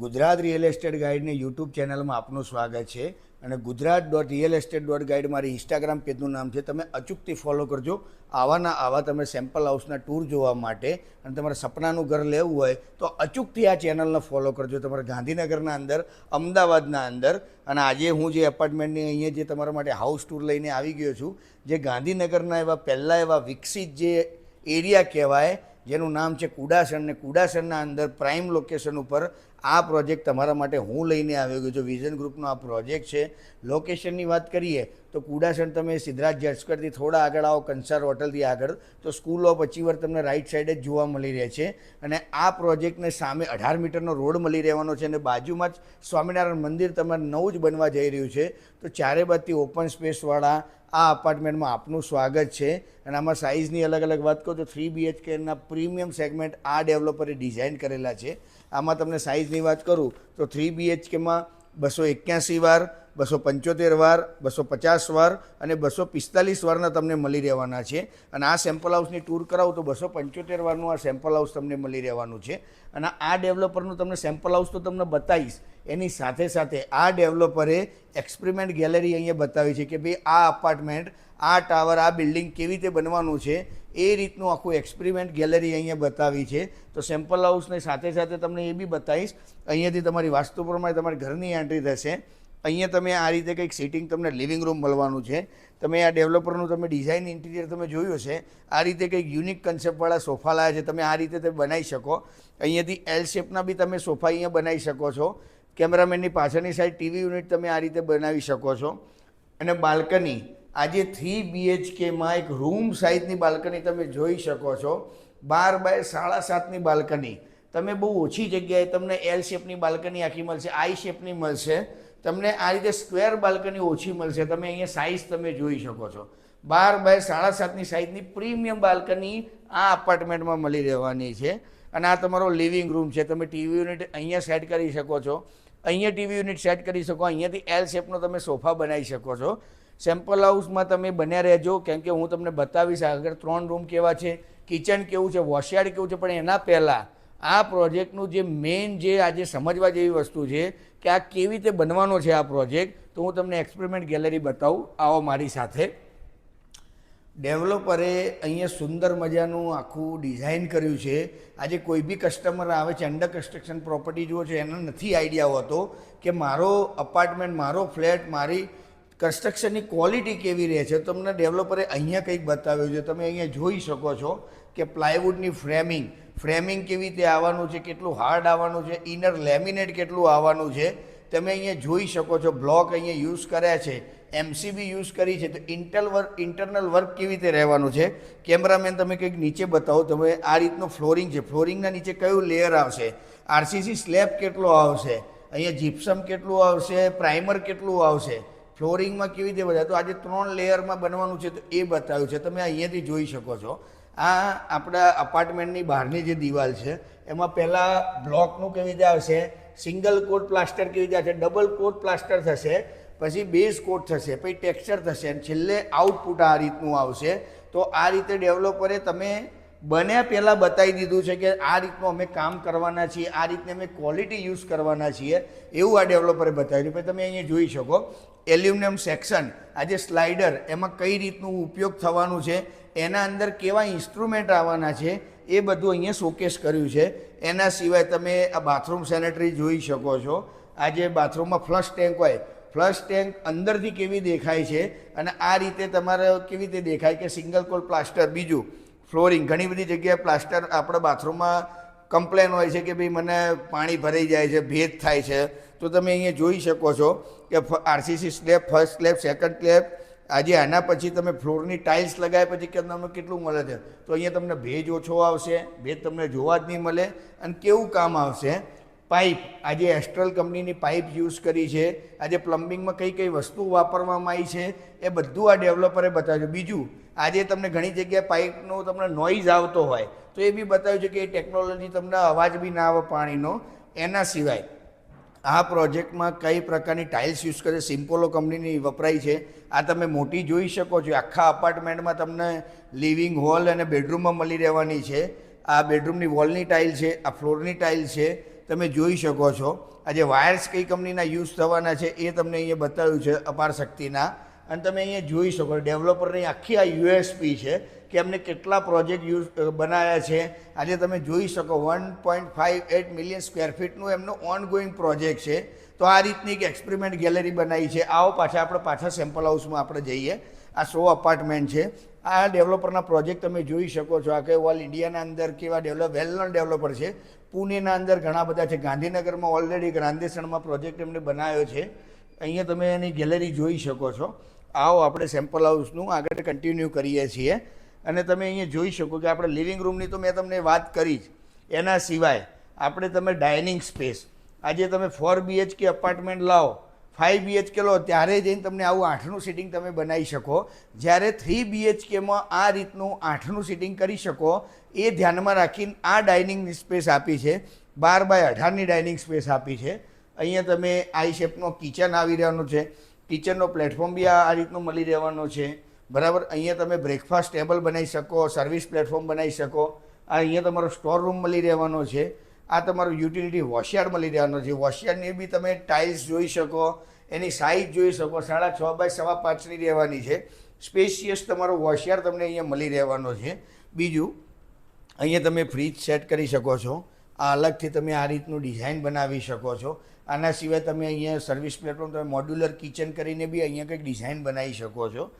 Gujarat real estate ગાઈડની YouTube ચેનલમાં આપનું સ્વાગત છે અને ગુજરાત.real-estate.guide મારી ઇન્સ્ટાગ્રામ પેજનું નામ છે. તમે અચૂકથી ફોલો કરજો આવાના આવા તમે સેમ્પલ હાઉસના ટૂર જોવા માટે. અને તમારે સપનાનું ઘર લેવું હોય તો અચૂકથી આ ચેનલને ફોલો કરજો. તમારે ગાંધીનગરના અંદર, અમદાવાદના અંદર. અને આજે હું જે એપાર્ટમેન્ટની અહીંયા જે તમારા માટે હાઉસ ટૂર લઈને આવી ગયો છું, જે ગાંધીનગરના એવા પહેલાં એવા વિકસિત જે એરિયા કહેવાય, જેનું નામ છે કુડાસણ. ને કુડાસણના અંદર પ્રાઇમ લોકેશન ઉપર આ પ્રોજેક્ટ તમારા માટે હું લઈને આવ્યો ગયો છું. વિઝન ગ્રુપનો આ પ્રોજેક્ટ છે. લોકેશનની વાત કરીએ તો કુડાસણ તમે સિદ્ધરાજ જેટ્સકરથી થોડા આગળ આવો, કંસાર હોટલથી આગળ, તો સ્કૂલ ઓફ અચીવર તમને રાઈટ સાઈડે જ જોવા મળી રહે છે. અને આ પ્રોજેક્ટને સામે 18 મીટરનો રોડ મળી રહેવાનો છે અને બાજુમાં જ સ્વામિનારાયણ મંદિર તમારે નવું જ બનવા જઈ રહ્યું છે. તો ચારે બાજુથી ઓપન સ્પેસવાળા આ અપાર્ટમેન્ટમાં આપનું સ્વાગત છે. અને આમાં સાઇઝની અલગ અલગ વાત કરું તો 3 BHKના પ્રીમિયમ સેગમેન્ટ આ ડેવલપરે ડિઝાઇન કરેલા છે. આમાં તમને સાઇઝની વાત કરું તો 3 BHKમાં 281 વાર, 275 વાર, 250 વાર અને 245 વારના તમને મળી રહેવાના છે. અને આ સેમ્પલ હાઉસની ટૂર કરાવું તો 275 વારનું આ સેમ્પલ હાઉસ તમને મળી રહેવાનું છે. અને આ ડેવલપરનું તમને સેમ્પલ હાઉસ તો તમને બતાવીશ, એની સાથે સાથે આ ડેવલપરે એક્સપેરિમેન્ટ ગેલેરી અહીંયા બતાવી છે કે ભાઈ આ અપાર્ટમેન્ટ, આ ટાવર, આ બિલ્ડિંગ કેવી રીતે બનવાનું છે, એ રીતનું આખું એક્સપેરિમેન્ટ ગેલેરી અહીંયા બતાવી છે. તો સેમ્પલ હાઉસની સાથે સાથે તમને એ બી બતાવીશ. અહીંયાથી તમારી વાસ્તુ પ્રમાણે તમારી ઘરની એન્ટ્રી થશે. અહીંયા તમે આ રીતે કંઈક સિટિંગ, તમને લિવિંગ રૂમ મળવાનું છે. તમે આ ડેવલપરનું તમે ડિઝાઇન ઇન્ટિરિયર તમે જોયું હશે. આ રીતે કંઈક યુનિક કન્સેપ્ટવાળા સોફા લાવ્યા છે. તમે આ રીતે તમે બનાવી શકો. અહીંયાથી એલ શેપના બી તમે સોફા અહીંયા બનાવી શકો છો. કેમેરામેનની પાછળની સાઈડ ટીવી યુનિટ તમે આ રીતે બનાવી શકો છો. અને બાલ્કની, આજે 3 BHKમાં એક રૂમ સાઇઝની બાલ્કની તમે જોઈ શકો છો. 12 બાય 7.5ની બાલ્કની. તમે બહુ ઓછી જગ્યાએ તમને એલ શેપની બાલ્કની આખી મળશે, આઈ શેપની મળશે. તમને આ રીતે સ્ક્વેર બાલ્કની ઓછી મળશે. તમે અહીંયા સાઇઝ તમે જોઈ શકો છો. 12 બાય 7.5ની સાઇઝની પ્રીમિયમ બાલ્કની આ અપાર્ટમેન્ટમાં મળી રહેવાની છે. અને આ તમારો લિવિંગ રૂમ છે. તમે ટીવી યુનિટ અહીંયા સેટ કરી શકો છો, અહીંયા ટીવી યુનિટ સેટ કરી શકો. અહીંયાથી એલ શેપનો તમે સોફા બનાવી શકો છો. સેમ્પલ હાઉસમાં તમે બન્યા રહેજો, કેમ કે હું તમને બતાવીશ આગળ 3 રૂમ કેવા છે, કિચન કેવું છે, વોશયાર્ડ કેવું છે. પણ એના પહેલાં આ પ્રોજેક્ટનું જે મેઇન જે આજે સમજવા જેવી વસ્તુ છે કે આ કેવી રીતે બનવાનો છે આ પ્રોજેક્ટ, તો હું તમને એક્સપેરિમેન્ટ ગેલેરી બતાવું. આવો મારી સાથે. ડેવલપરે અહીંયા સુંદર મજાનું આખું ડિઝાઇન કર્યું છે. આજે કોઈ બી કસ્ટમર આવે છે, અંડર કન્સ્ટ્રક્શન પ્રોપર્ટી જુઓ છે, એનો નથી આઈડિયા હોતો કે મારો અપાર્ટમેન્ટ, મારો ફ્લેટ, મારી કન્સ્ટ્રક્શનની ક્વોલિટી કેવી રહે છે. તમને ડેવલપરે અહીંયા કંઈક બતાવ્યું છે. તમે અહીંયા જોઈ શકો છો કે પ્લાયવુડની ફ્રેમિંગ કેવી રીતે આવવાનું છે, કેટલું હાર્ડ આવવાનું છે, ઇનર લેમિનેટ કેટલું આવવાનું છે. તમે અહીંયા જોઈ શકો છો. બ્લોક અહીંયા યુઝ કર્યા છે, MCB યુઝ કરી છે. તો ઇન્ટરનલ વર્ક કેવી રીતે રહેવાનું છે. કેમેરામેન તમે કંઈક નીચે બતાવો. તમે આ રીતનું ફ્લોરિંગ છે. ફ્લોરિંગના નીચે કયું લેયર આવશે, RCC સ્લેબ કેટલો આવશે, અહીંયા જીપ્સમ કેટલું આવશે, પ્રાઇમર કેટલું આવશે, ફ્લોરિંગમાં કેવી રીતે બધા. તો આજે 3 લેયરમાં બનવાનું છે, તો એ બતાવ્યું છે. તમે અહીંયાથી જોઈ શકો છો. આ આપણા અપાર્ટમેન્ટની બહારની જે દિવાલ છે, એમાં પહેલાં બ્લોકનું કેવી રીતે આવશે, સિંગલ કોટ પ્લાસ્ટર કેવી રીતે આવશે, ડબલ કોટ પ્લાસ્ટર થશે, પછી બેઝ કોટ થશે, પછી ટેક્સચર થશે અને છેલ્લે આઉટપુટ આ રીતનું આવશે. તો આ રીતે ડેવલપરે તમે બન્યા પહેલાં બતાવી દીધું છે કે આ રીતનું અમે કામ કરવાના છીએ, આ રીતને અમે ક્વોલિટી યુઝ કરવાના છીએ, એવું આ ડેવલપરે બતાવ્યું. પછી તમે અહીંયા જોઈ શકો એલ્યુમિનિયમ સેક્શન, આ જે સ્લાઇડર, એમાં કઈ રીતનું ઉપયોગ થવાનું છે, એના અંદર કેવા ઇન્સ્ટ્રુમેન્ટ આવવાના છે, એ બધું અહીંયા શોકેસ કર્યું છે. એના સિવાય તમે આ બાથરૂમ સેનેટરી જોઈ શકો છો. આ જે બાથરૂમમાં ફ્લશ ટેન્ક હોય, ફ્લશ ટેન્ક અંદરથી કેવી દેખાય છે અને આ રીતે તમારે કેવી રીતે દેખાય કે સિંગલ કોટ પ્લાસ્ટર. બીજું ફ્લોરિંગ, ઘણી બધી જગ્યાએ પ્લાસ્ટર આપણા બાથરૂમમાં કમ્પ્લેન હોય છે કે ભાઈ મને પાણી ભરાઈ જાય છે, ભેજ થાય છે. તો તમે અહીંયા જોઈ શકો છો કે RCC slab, first slab, second slab. આજે આના પછી તમે ફ્લોરની ટાઇલ્સ લગાવ્યા પછી કે તમને કેટલું મળે છે, તો અહીંયા તમને ભેજ ઓછો આવશે, ભેજ તમને જોવા જ નહીં મળે. અને કેવું કામ આવશે, પાઇપ, આજે એસ્ટ્રલ કંપનીની પાઇપ યુઝ કરી છે. આજે પ્લમ્બિંગમાં કઈ કઈ વસ્તુ વાપરવામાં આવી છે, એ બધું આ ડેવલપરે બતાવ્યું. બીજું, આજે તમને ઘણી જગ્યાએ પાઇપનો તમને નોઇઝ આવતો હોય, તો એ બી બતાવ્યું છે કે એ ટેકનોલોજી તમને અવાજ બી ના આવે પાણીનો. એના સિવાય આ પ્રોજેક્ટમાં કઈ પ્રકારની ટાઇલ્સ યુઝ કરે, સિમ્પોલો કંપનીની વપરાય છે. આ તમે મોટી જોઈ શકો છો. આખા અપાર્ટમેન્ટમાં તમને લિવિંગ હોલ અને બેડરૂમમાં મળી રહેવાની છે. આ બેડરૂમની વોલની ટાઇલ છે, આ ફ્લોરની ટાઇલ છે. તમે જોઈ શકો છો. આજે વાયર્સ કઈ કંપનીના યુઝ થવાના છે એ તમને અહીંયા બતાવ્યું છે અપાર શક્તિના. અને તમે અહીંયા જોઈ શકો ડેવલપરની આખી આ યુએસપી છે કે એમને કેટલા પ્રોજેક્ટ બનાવ્યા છે. આજે તમે જોઈ શકો 1.58 મિલિયન સ્ક્વેર ફીટનું એમનું ઓનગોઈંગ પ્રોજેક્ટ છે. તો આ રીતની એક એક્સપેરિમેન્ટ ગેલેરી બનાવી છે. આવો પાછા સેમ્પલ હાઉસમાં આપણે જઈએ. આ 100 અપાર્ટમેન્ટ છે. આ ડેવલપરના પ્રોજેક્ટ તમે જોઈ શકો છો. આ કે ઓલ ઇન્ડિયાના અંદર કેવા વેલ નોન ડેવલપર છે. પુણેના અંદર ઘણા બધા છે. ગાંધીનગરમાં ઓલરેડી ગ્રાન્દેસણમાં પ્રોજેક્ટ એમને બનાવ્યો છે. અહીંયા તમે એની ગેલેરી જોઈ શકો છો. આવો આપણે સેમ્પલ હાઉસનું આગળ કન્ટિન્યુ કરીએ છીએ. અને તમે અહીંયા જોઈ શકો કે આપણે લિવિંગ રૂમની તો મેં તમને વાત કરી જ. એના સિવાય આપણે તમે ડાઇનિંગ સ્પેસ આજે તમે 4 BHK અપાર્ટમેન્ટ લાવો, 5 BHK લો, ત્યારે જઈને તમને આવું 8નું સીટિંગ તમે બનાવી શકો. જ્યારે 3 BHKમાં આ રીતનું 8નું સીટિંગ કરી શકો એ ધ્યાનમાં રાખીને આ ડાઇનિંગ સ્પેસ આપી છે. 12x18ની ડાઇનિંગ સ્પેસ આપી છે. અહીંયા તમે આઈ શેપનો કિચન આવી રહેવાનો છે. કિચનનો પ્લેટફોર્મ બી આ રીતનો મળી રહેવાનો છે. બરાબર. અહીંયા તમે બ્રેકફાસ્ટ ટેબલ બનાવી શકો, સર્વિસ પ્લેટફોર્મ બનાવી શકો. આ અહીંયા તમારો સ્ટોર રૂમ મળી રહેવાનો છે. આ તમારું યુટિલિટી વોશયાર્ડ મળી રહેવાનો છે. વોશયાર્ડની બી તમે ટાઇલ્સ જોઈ શકો, એની સાઇઝ જોઈ શકો. 6.5 બાય 5.5ની રહેવાની છે. સ્પેશિયસ તમારો વોશયાર્ડ તમને અહીંયા મળી રહેવાનો છે. બીજું અહીંયા તમે ફ્રીજ સેટ કરી શકો છો. આ અલગથી તમે આ રીતનું ડિઝાઇન બનાવી શકો છો. આના સિવાય તમે અહીંયા સર્વિસ પ્લેટફોર્મ તમે મોડ્યુલર કિચન કરીને બી અહીંયા કંઈક ડિઝાઇન બનાવી શકો છો.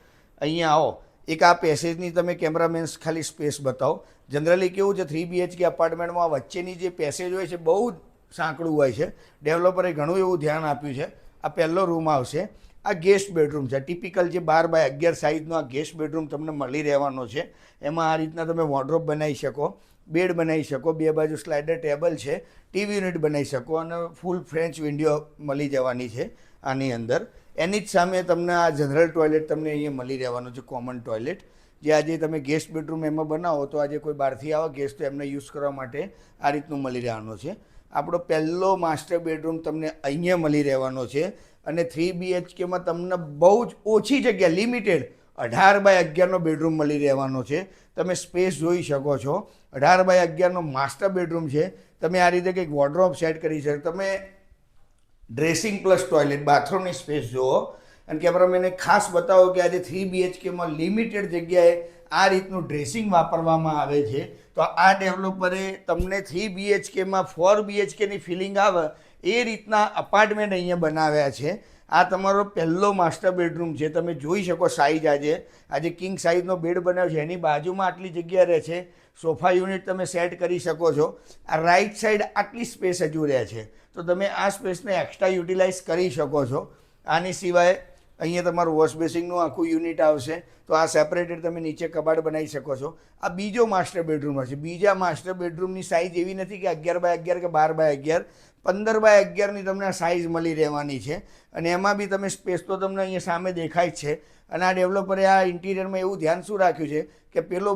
અહીંયા આવો એક આ પેસેજની તમે કેમેરામેન્સ ખાલી સ્પેસ બતાવો. જનરલી કેવું છે 3 BHK અપાર્ટમેન્ટમાં વચ્ચેની જે પેસેજ હોય છે બહુ સાંકડું હોય છે. ડેવલપરે ઘણું એવું ધ્યાન આપ્યું છે. આ પહેલો રૂમ આવશે. આ ગેસ્ટ બેડરૂમ છે. ટિપિકલ જે 12x11 સાઇઝનો આ ગેસ્ટ બેડરૂમ તમને મળી રહેવાનો છે. એમાં આ રીતના તમે વોર્ડરોબ બનાવી શકો, બેડ બનાવી શકો, બે બાજુ સ્લાઇડર ટેબલ છે, ટીવી યુનિટ બનાવી શકો અને ફૂલ ફ્રેન્ચ વિન્ડો મળી જવાની છે આની અંદર. એની જ સામે તમને આ જનરલ ટોયલેટ તમને અહીંયા મળી રહેવાનું છે, કોમન ટોયલેટ. જે આજે તમે ગેસ્ટ બેડરૂમ એમાં બનાવો તો આજે કોઈ બહારથી આવે ગેસ્ટ તો એમને યુઝ કરવા માટે આ રીતનું મળી રહેવાનું છે. આપણો પહેલો માસ્ટર બેડરૂમ તમને અહીંયા મળી રહેવાનો છે. અને 3 BHKમાં તમને બહુ જ ઓછી જગ્યા, લિમિટેડ 18x11નો બેડરૂમ મળી રહેવાનો છે. તમે સ્પેસ જોઈ શકો છો. 18x11નો માસ્ટર બેડરૂમ છે. તમે આ રીતે કંઈક વોર્ડરોબ સેટ કરી શકો. તમે ડ્રેસિંગ પ્લસ ટોયલેટ બાથરૂમની સ્પેસ જુઓ. અને કેમેરામેને ખાસ બતાવો કે આજે 3 BHKમાં લિમિટેડ જગ્યાએ આ રીતનું ડ્રેસિંગ વાપરવામાં આવે છે. તો આ ડેવલપરે તમને 3 BHKમાં 4 BHKની ફિલિંગ આવે એ રીતના અપાર્ટમેન્ટ અહીંયા બનાવ્યા છે. આ તમારો પહેલો માસ્ટર બેડરૂમ છે. તમે જોઈ શકો સાઇઝ આજે કિંગ સાઇઝનો બેડ બનાવ્યો છે. એની બાજુમાં આટલી જગ્યા રહે છે. સોફા યુનિટ તમે સેટ કરી શકો છો. આ રાઈટ સાઈડ આટલી સ્પેસ હજુ રહે છે. તો તમે આ સ્પેસને એક્સ્ટ્રા યુટિલાઇઝ કરી શકો છો. આની સિવાય અહીંયા તમારું વોશ બેસિંગનું આખું યુનિટ આવશે. તો આ સેપરેટેડ તમે નીચે કબાટ બનાવી શકો છો. આ બીજો માસ્ટર બેડરૂમ હશે. બીજા માસ્ટર બેડરૂમની સાઇઝ એવી નથી કે 11x11 કે 12x11, 15x11ની તમને આ સાઇઝ મળી રહેવાની છે. અને એમાં બી તમે સ્પેસ તો તમને અહીંયા સામે દેખાય જ છે. અને આ ડેવલપરે આ ઇન્ટિરિયરમાં એવું ધ્યાન શું રાખ્યું છે કે પેલો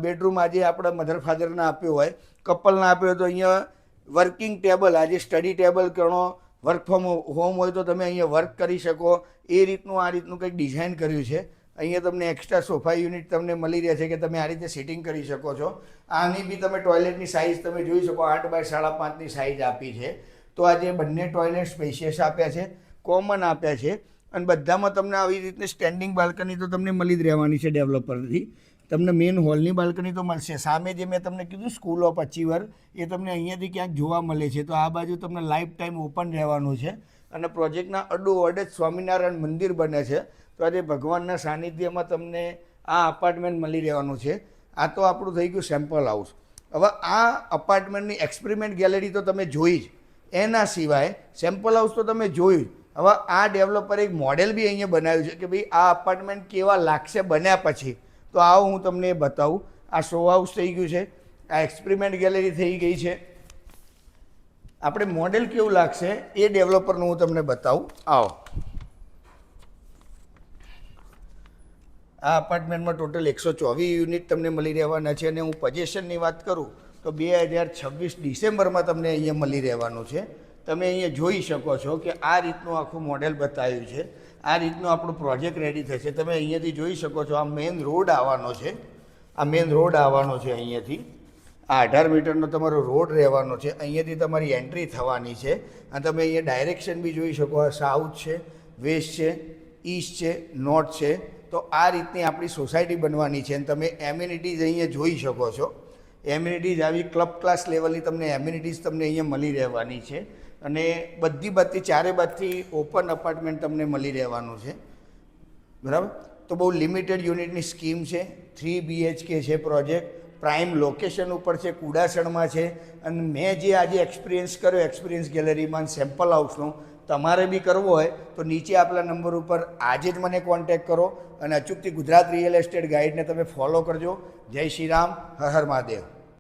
બેડરૂમ આજે આપણા મધર ફાધરના આપ્યો હોય, કપલના આપ્યો હોય, તો અહીંયા વર્કિંગ ટેબલ, આજે સ્ટડી ટેબલ ગણો, વર્ક ફ્રોમ હોમ હોય તો તમે અહીંયા વર્ક કરી શકો એ રીતનું આ રીતનું કંઈક ડિઝાઇન કર્યું છે. અહીંયા તમને એક્સ્ટ્રા સોફા યુનિટ તમને મળી રહે છે કે તમે આ રીતે સિટિંગ કરી શકો છો. આની બી તમે ટોયલેટની સાઇઝ તમે જોઈ શકો 8 બાય 5.5ની સાઇઝ આપી છે. તો આજે બંને ટોયલેટ સ્પેશિયસ આપ્યા છે, કોમન આપ્યા છે. અને બધામાં તમને આવી રીતે સ્ટેન્ડિંગ બાલ્કની તો તમને મળી જ રહેવાની છે ડેવલપરથી. તમને મેઇન હોલની બાલ્કની તો મળશે. સામે જે મેં તમને કીધું સ્કૂલ ઓફ અચીવર એ તમને અહીંયાથી ક્યાંક જોવા મળે છે. તો આ બાજુ તમને લાઈફ ટાઈમ ઓપન રહેવાનું છે. અને પ્રોજેક્ટના અડોઅડ જ સ્વામિનારાયણ મંદિર બને છે. તો આજે ભગવાનના સાનિધ્યમાં તમને આ અપાર્ટમેન્ટ મળી રહેવાનું છે. આ તો આપણું થઈ ગયું સેમ્પલ હાઉસ. હવે આ અપાર્ટમેન્ટની એક્સપેરિમેન્ટ ગેલેરી તો તમે જોઈ જ. એના સિવાય સેમ્પલ હાઉસ તો તમે જોયું જ. હવે આ ડેવલપરે એક મોડેલ બી અહીંયા બનાવ્યું છે કે ભાઈ આ અપાર્ટમેન્ટ કેવા લાગશે બન્યા પછી. તો આવો હું તમને એ બતાવું. આ શો હાઉસ થઈ ગયું છે, આ એક્સપેરિમેન્ટ ગેલેરી થઈ ગઈ છે. આપણે મોડેલ કેવું લાગશે એ ડેવલપરનું હું તમને બતાવું. આવો. આ અપાર્ટમેન્ટમાં ટોટલ 124 યુનિટ તમને મળી રહેવાના છે. અને હું પજેશનની વાત કરું તો 2026 ડિસેમ્બરમાં તમને અહીંયા મળી રહેવાનું છે. તમે અહીંયા જોઈ શકો છો કે આ રીતનું આખું મોડેલ બતાવ્યું છે. આ રીતનું આપણું પ્રોજેક્ટ રેડી થશે. તમે અહીંયાથી જોઈ શકો છો આ મેઇન રોડ આવવાનો છે. આ મેઇન રોડ આવવાનો છે અહીંયાથી. આ 18 મીટરનો તમારો રોડ રહેવાનો છે. અહીંયાથી તમારી એન્ટ્રી થવાની છે અને તમે અહીંયા ડાયરેક્શન બી જોઈ શકો. આ સાઉથ છે, વેસ્ટ છે, ઈસ્ટ છે, નોર્થ છે. તો આ રીતની આપણી સોસાયટી બનવાની છે અને તમે એમ્યુનિટીઝ અહીંયા જોઈ શકો છો. એમ્યુનિટીઝ આવી ક્લબ ક્લાસ લેવલની તમને એમ્યુનિટીઝ તમને અહીંયા મળી રહેવાની છે અને બધી બાજુથી ચારે બાજુથી ઓપન અપાર્ટમેન્ટ તમને મળી રહેવાનું છે. બરાબર. તો બહુ લિમિટેડ યુનિટની સ્કીમ છે. 3 BHK છે પ્રોજેક્ટ. પ્રાઇમ લોકેશન ઉપર છે, કુડાસણમાં છે. અને મેં જે આજે એક્સપિરિયન્સ કર્યો એક્સપિરિયન્સ ગેલેરીમાં સેમ્પલ હાઉસનો, તમારે બી કરવો હોય તો નીચે આપેલા નંબર ઉપર આજે જ મને કોન્ટેક્ટ કરો અને અચૂકથી ગુજરાત રિયલ એસ્ટેટ ગાઈડને તમે ફોલો કરજો. જય શ્રી રામ, હર હર મહાદેવ.